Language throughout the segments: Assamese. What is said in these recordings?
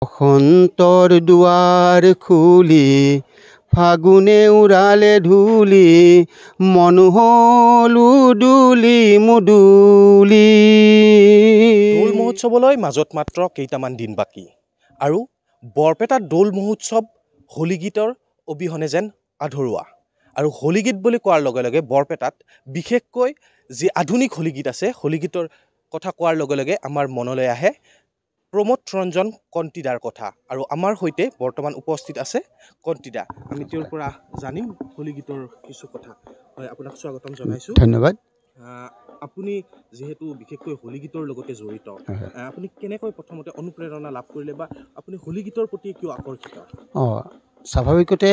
বসন্তৰ দুৱাৰ খুলি ফাগুনে উৰালে ধূলি মনোহল উদুলি মুদুলি। দৌল মহোৎসৱলৈ মাজত মাত্ৰ কেইটামান দিন বাকী আৰু বৰপেটাত দৌল মহোৎসৱ হোলী গীতৰ অবিহনে যেন আধৰুৱা। আৰু হোলী গীত বুলি কোৱাৰ লগে লগে বৰপেটাত বিশেষকৈ যি আধুনিক হোলী গীত আছে, হোলী গীতৰ কথা কোৱাৰ লগে লগে আমাৰ মনলৈ আহে প্ৰমোদ ৰঞ্জন কণ্টিদাৰ কথা। আৰু আমাৰ সৈতে বৰ্তমান উপস্থিত আছে কণ্টিদা। আমি তেওঁৰ পৰা জানিম হোলী গীতৰ কিছু কথা। হয়, আপোনাক স্বাগতম জনাইছোঁ। ধন্যবাদ। আপুনি যিহেতু বিশেষকৈ হোলী গীতৰ লগতে জড়িত, আপুনি কেনেকৈ প্ৰথমতে অনুপ্ৰেৰণা লাভ কৰিলে বা আপুনি হোলী গীতৰ প্ৰতি কিয় আকৰ্ষিত? স্বাভাৱিকতে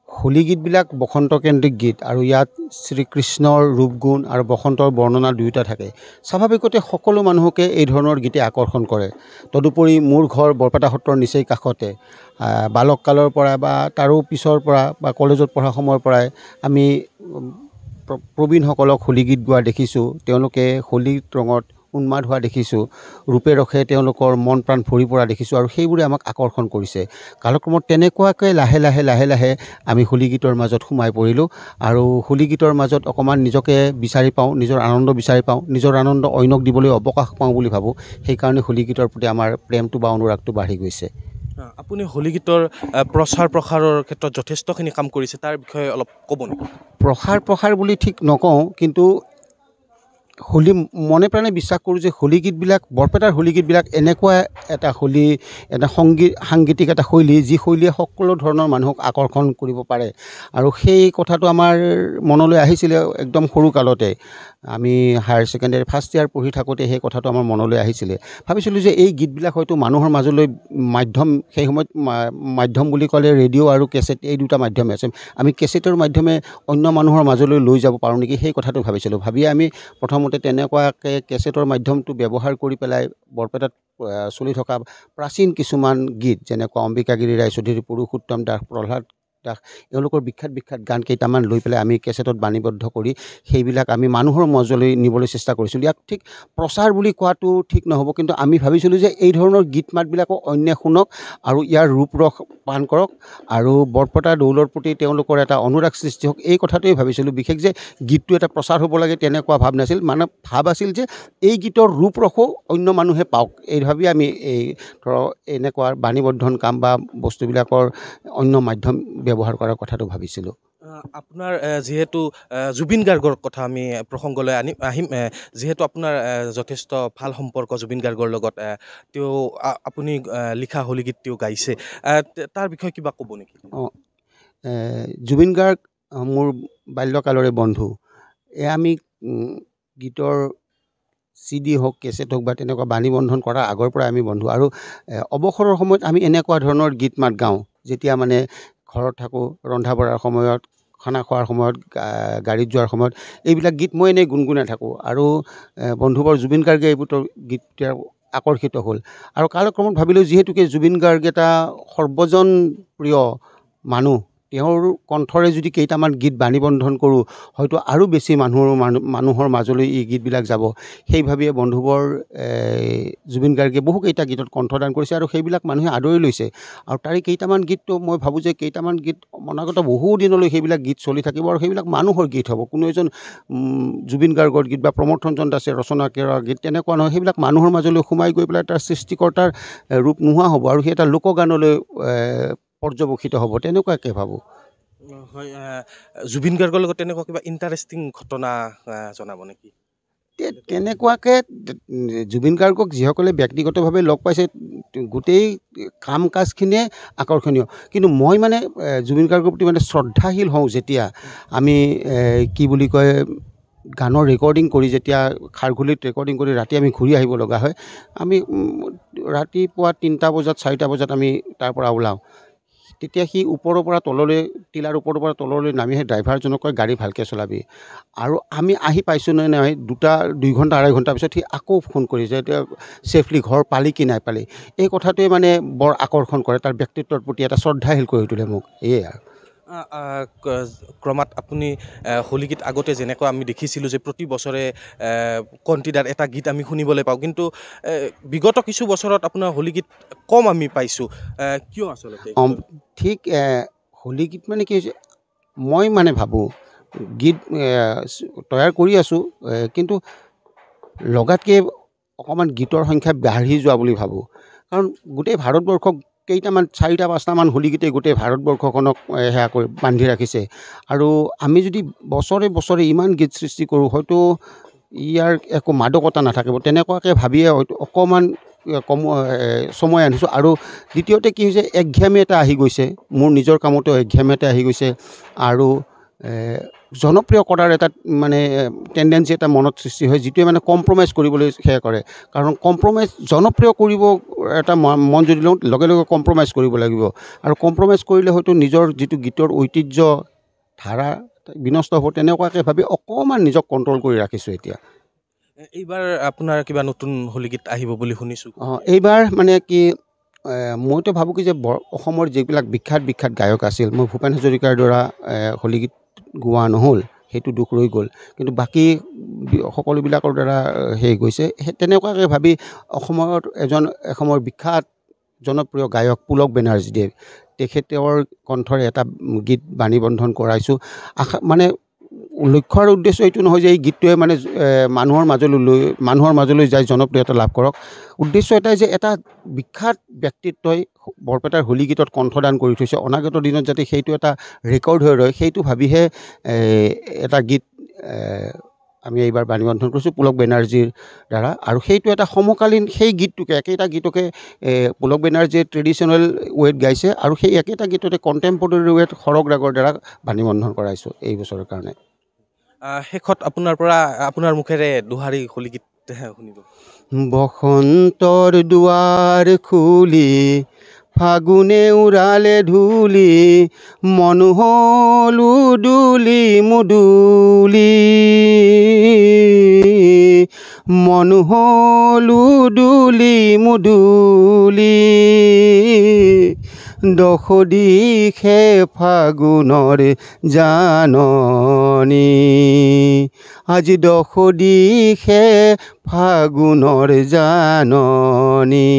হোলী গীতবিলাক বসন্তকেন্দ্ৰিক গীত আৰু ইয়াত শ্ৰীকৃষ্ণৰ ৰূপগুণ আৰু বসন্তৰ বৰ্ণনা দুয়োটা থাকে। স্বাভাৱিকতে সকলো মানুহকে এই ধৰণৰ গীতে আকৰ্ষণ কৰে। তদুপৰি মোৰ ঘৰ বৰপেটা সত্ৰৰ নিচেই কাষতে। বালককালৰ পৰা বা তাৰো পিছৰ পৰা বা কলেজত পঢ়া সময়ৰ পৰাই আমি প্ৰবীণসকলক হোলী গীত গোৱা দেখিছোঁ। তেওঁলোকে হোলীৰ ৰঙত উন্মাদ হোৱা দেখিছোঁ। ৰূপে ৰসে তেওঁলোকৰ মন প্ৰাণ ভৰি পৰা দেখিছোঁ আৰু সেইবোৰে আমাক আকৰ্ষণ কৰিছে। কালক্ৰমত তেনেকুৱাকৈ লাহে লাহে আমি হোলী গীতৰ মাজত সোমাই পৰিলোঁ আৰু হোলী গীতৰ মাজত অকণমান নিজকে বিচাৰি পাওঁ, নিজৰ আনন্দ বিচাৰি পাওঁ, নিজৰ আনন্দ অন্যক দিবলৈ অৱকাশ পাওঁ বুলি ভাবোঁ। সেইকাৰণে হোলী গীতৰ প্ৰতি আমাৰ প্ৰেমটো বা অনুৰাগটো বাঢ়ি গৈছে। আপুনি হোলী গীতৰ প্ৰচাৰ প্ৰসাৰৰ ক্ষেত্ৰত যথেষ্টখিনি কাম কৰিছে, তাৰ বিষয়ে অলপ ক'ব নেকি? প্ৰসাৰ বুলি ঠিক নকওঁ, কিন্তু হোলী মনে প্ৰাণে বিশ্বাস কৰোঁ যে হোলী গীতবিলাক, বৰপেটাৰ হোলী গীতবিলাক এনেকুৱা এটা সাংগীতিক এটা শৈলী, যি শৈলীয়ে সকলো ধৰণৰ মানুহক আকৰ্ষণ কৰিব পাৰে। আৰু সেই কথাটো আমাৰ মনলৈ আহিছিলে একদম সৰু কালতে। আমি হায়াৰ ছেকেণ্ডেৰী ফাৰ্ষ্ট ইয়াৰ পঢ়ি থাকোঁতে সেই কথাটো আমাৰ মনলৈ আহিছিলে। ভাবিছিলোঁ যে এই গীতবিলাক হয়তো মানুহৰ মাজলৈ সেই সময়ত মাধ্যম বুলি ক'লে ৰেডিঅ' আৰু কেছেট, এই দুটা মাধ্যমে আছে। আমি কেছেটৰ মাধ্যমে অন্য মানুহৰ মাজলৈ লৈ যাব পাৰোঁ নেকি, সেই কথাটো ভাবিছিলোঁ। ভাবিয়ে আমি প্ৰথমতে তেনেকুৱাকৈ কেছেটৰ মাধ্যমটো ব্যৱহাৰ কৰি পেলাই বৰপেটাত চলি থকা প্ৰাচীন কিছুমান গীত, যেনেকুৱা অম্বিকাগিৰি ৰায়চৌধুৰী, পুৰুষোত্তম দাস, প্ৰহ্লাদ দাস, এওঁলোকৰ বিখ্যাত গান কেইটামান লৈ পেলাই আমি কেছেটত বাণীবদ্ধ কৰি সেইবিলাক আমি মানুহৰ মাজলৈ নিবলৈ চেষ্টা কৰিছিলোঁ। ইয়াক ঠিক প্ৰচাৰ বুলি কোৱাটো ঠিক নহ'ব, কিন্তু আমি ভাবিছিলোঁ যে এই ধৰণৰ গীত মাতবিলাকো অন্যে শুনক আৰু ইয়াৰ ৰূপৰস পান কৰক আৰু বৰপেটা দৌলৰ প্ৰতি তেওঁলোকৰ এটা অনুৰাগ সৃষ্টি হওক, এই কথাটোৱে ভাবিছিলোঁ। বিশেষ যে গীতটো এটা প্ৰচাৰ হ'ব লাগে তেনেকুৱা ভাৱ নাছিল, মানে ভাৱ আছিল যে এই গীতৰ ৰূপৰসো অন্য মানুহে পাওক। এই ভাবি আমি এই ধৰক এনেকুৱা বাণীবদ্ধন কাম বা বস্তুবিলাকৰ অন্য মাধ্যম ব্যৱহাৰ কৰাৰ কথাটো ভাবিছিলোঁ। আপোনাৰ যিহেতু জুবিন গাৰ্গৰ কথা আমি প্ৰসংগলৈ আহিম, যিহেতু আপোনাৰ যথেষ্ট ভাল সম্পৰ্ক জুবিন গাৰ্গৰ লগত, আপুনি লিখা হোলী গীত তেওঁ গাইছে, তাৰ বিষয়ে কিবা ক'ব নেকি? জুবিন গাৰ্গ মোৰ বাল্যকালৰে বন্ধু। আমি গীতৰ CD হওক, কেছেট হওক বা তেনেকুৱা বাণীবন্ধন কৰাৰ আগৰ পৰাই আমি বন্ধু। আৰু অৱসৰৰ সময়ত আমি এনেকুৱা ধৰণৰ গীত মাত গাওঁ, যেতিয়া মানে ঘৰত থাকোঁ, ৰন্ধা বঢ়াৰ সময়ত, খানা খোৱাৰ সময়ত, গাড়ীত যোৱাৰ সময়ত এইবিলাক গীত মই এনেই গুণগুণাই থাকোঁ। আৰু বন্ধুবৰ জুবিন গাৰ্গে এইবোৰ গীত আকৰ্ষিত হ'ল আৰু কালক্ৰমত ভাবিলোঁ যিহেতুকে জুবিন গাৰ্গ এটা সৰ্বজন প্ৰিয় মানুহ, তেওঁৰ কণ্ঠৰে যদি কেইটামান গীত বাণীবন্ধন কৰোঁ, হয়তো আৰু বেছি মানুহৰ মাজলৈ এই গীতবিলাক যাব। সেই ভাবিয়ে বন্ধুবৰ জুবিন গাৰ্গে বহুকেইটা গীতত কণ্ঠদান কৰিছে আৰু সেইবিলাক মানুহে আদৰি লৈছে। আৰু তাৰে কেইটামান গীতটো মই ভাবোঁ যে কেইটামান গীত অনাগত বহু দিনলৈ সেইবিলাক গীত চলি থাকিব আৰু সেইবিলাক মানুহৰ গীত হ'ব। কোনো এজন জুবিন গাৰ্গৰ গীত বা প্ৰমোদ ৰঞ্জন দাসে ৰচনা কৰা গীত তেনেকুৱা নহয়, সেইবিলাক মানুহৰ মাজলৈ সোমাই গৈ পেলাই তাৰ সৃষ্টিকৰ্তাৰ ৰূপ নোহোৱা হ'ব আৰু সেই এটা লোকগানলৈ পৰ্যবেক্ষিত হ'ব, তেনেকুৱাকৈ ভাবোঁ। হয়, জুবিন গাৰ্গৰ লগত তেনেকুৱা কিবা ইণ্টাৰেষ্টিং ঘটনা জনাব নেকি? তেনেকুৱাকৈ জুবিন গাৰ্গক যিসকলে ব্যক্তিগতভাৱে লগ পাইছে গোটেই কাম কাজখিনিয়ে আকৰ্ষণীয়, কিন্তু মই মানে জুবিন গাৰ্গৰ প্ৰতি মানে শ্ৰদ্ধাশীল হওঁ যেতিয়া আমি কি বুলি কয় গানৰ ৰেকৰ্ডিং কৰি, যেতিয়া খাৰঘুলিত ৰেকৰ্ডিং কৰি ৰাতি আমি ঘূৰি আহিব লগা হয়, আমি ৰাতিপুৱা 3টা বজাত 4টা বজাত আমি তাৰ পৰা ওলাওঁ। তেতিয়া সি ওপৰৰ পৰা তললৈ, টিলাৰ ওপৰৰ পৰা তললৈ নামি আহি ড্ৰাইভাৰজনক কয় গাড়ী ভালকৈ চলাবি। আৰু আমি আহি পাইছোঁ নে নাই 2 ঘণ্টা 2.5 ঘণ্টা পিছত সি আকৌ ফোন কৰিছে, এতিয়া ছেফলি ঘৰ পালি কি নাই পালি। এই কথাটোৱে মানে বৰ আকৰ্ষণ কৰে, তাৰ ব্যক্তিত্বৰ প্ৰতি এটা শ্ৰদ্ধাশীল কৰি তোলে মোক। এয়ে আৰু ক্ৰমাৎ আপুনি হোলী গীত আগতে যেনেকৈ আমি দেখিছিলোঁ যে প্ৰতি বছৰে কণ্টিদাৰ এটা গীত আমি শুনিবলৈ পাওঁ, কিন্তু বিগত কিছু বছৰত আপোনাৰ হোলী গীত কম আমি পাইছোঁ, কিয় আচলতে? ঠিক হোলী গীত মানে কি হৈছে, মই মানে ভাবোঁ গীত তৈয়াৰ কৰি আছোঁ, কিন্তু লগাতকৈ অকণমান গীতৰ সংখ্যা বাঢ়ি যোৱা বুলি ভাবোঁ। কাৰণ গোটেই ভাৰতবৰ্ষক কেইটামান 4-5টামান হোলী গীতে গোটেই ভাৰতবৰ্ষখনক সেয়া কৰি বান্ধি ৰাখিছে। আৰু আমি যদি বছৰে বছৰে ইমান গীত সৃষ্টি কৰোঁ, হয়তো ইয়াৰ একো মাদকতা নাথাকিব। তেনেকুৱাকৈ ভাবিয়ে হয়তো অকণমান সময় আনিছোঁ। আৰু দ্বিতীয়তে কি হৈছে, একঘেয়ামী এটা আহি গৈছে, মোৰ নিজৰ কামতো একঘেয়ামী এটা আহি গৈছে। আৰু জনপ্ৰিয় কৰাৰ এটা মানে টেণ্ডেঞ্চি এটা মনত সৃষ্টি হয়, যিটোৱে মানে কম্প্ৰমাইজ কৰিবলৈ সেয়া কৰে। কাৰণ কম্প্ৰমাইজ জনপ্ৰিয় কৰিব এটা মন যদি লওঁ, লগে লগে কম্প্ৰমাইজ কৰিব লাগিব। আৰু কম্প্ৰমাইজ কৰিলে হয়তো নিজৰ যিটো গীতৰ ঐতিহ্য ধাৰা বিনষ্ট হ'ব। তেনেকুৱাকৈ ভাবি অকণমান নিজক কণ্ট্ৰল কৰি ৰাখিছোঁ এতিয়া। এইবাৰ আপোনাৰ কিবা নতুন হোলী গীত আহিব বুলি শুনিছোঁ। এইবাৰ মানে কি, মইতো ভাবোঁ কি যে অসমৰ যিবিলাক বিখ্যাত বিখ্যাত গায়ক আছিল, মই ভূপেন হাজৰিকাৰ দ্বাৰা হোলী গীত গোৱা নহ'ল, সেইটো দুখ ৰৈ গ'ল। কিন্তু বাকী সকলোবিলাকৰ দ্বাৰা হেৰি গৈছে। সেই তেনেকুৱাকৈ ভাবি অসমৰ বিখ্যাত জনপ্ৰিয় গায়ক পুলক বেনাৰ্জীদেৱ, তেখেতৰ কণ্ঠৰে এটা গীত বাণীবন্ধন কৰাইছোঁ। মানে লক্ষ্য আৰু উদ্দেশ্য এইটো নহয় যে এই গীতটোৱে মানে মানুহৰ মাজলৈ যাই জনপ্ৰিয়তা লাভ কৰক। উদ্দেশ্য এটাই যে এটা বিখ্যাত ব্যক্তিত্বই বৰপেটাৰ হোলী গীতত কণ্ঠদান কৰি থৈছে, অনাগত দিনত যাতে সেইটো এটা ৰেকৰ্ড হৈ ৰয়, সেইটো ভাবিহে এটা গীত আমি এইবাৰ বাণীবন্ধন কৰিছোঁ পুলক বেনাৰ্জীৰ দ্বাৰা। আৰু সেইটো এটা সমকালীন সেই গীতটোকে, একেটা গীতকে পুলক বেনাৰ্জীয়ে ট্ৰেডিশ্যনেল ৱেত গাইছে, আৰু সেই একেটা গীততে কণ্টেম্পৰেৰী ৱেত সৰগ ৰাগৰ দ্বাৰা বাণীবন্ধন কৰাইছোঁ এই বছৰৰ কাৰণে। শেষত আপোনাৰ মুখেৰে দুহাৰী হোলী গীত শুনিব। বসন্তৰ দুৱাৰ খুলি ফাগুনে উৰালে ধূলি, মন হ'ল উদুলি মুদুলি, মন হ'ল উদুলি মুদুলি, দশ দিশে ফাগুনৰ জাননী, আজি দশ দিশে ফাগুনৰ জাননী,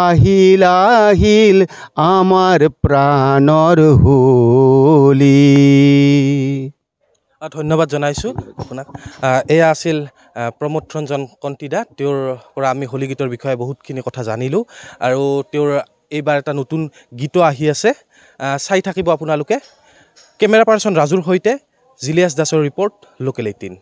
আহিল আহিল আমাৰ প্ৰাণৰ হোলী। ধন্যবাদ জনাইছোঁ আপোনাক। এয়া আছিল প্ৰমোদ ৰঞ্জন কণ্টিদা। তেওঁৰ পৰা আমি হোলী গীতৰ বিষয়ে বহুতখিনি কথা জানিলোঁ, আৰু তেওঁৰ এইবাৰ এটা নতুন গীতো আহি আছে, চাই থাকিব আপোনালোকে। কেমেৰা পাৰ্চন ৰাজুৰ সৈতে জিলিয়াছ দাসৰ ৰিপৰ্ট, লোকেল 18।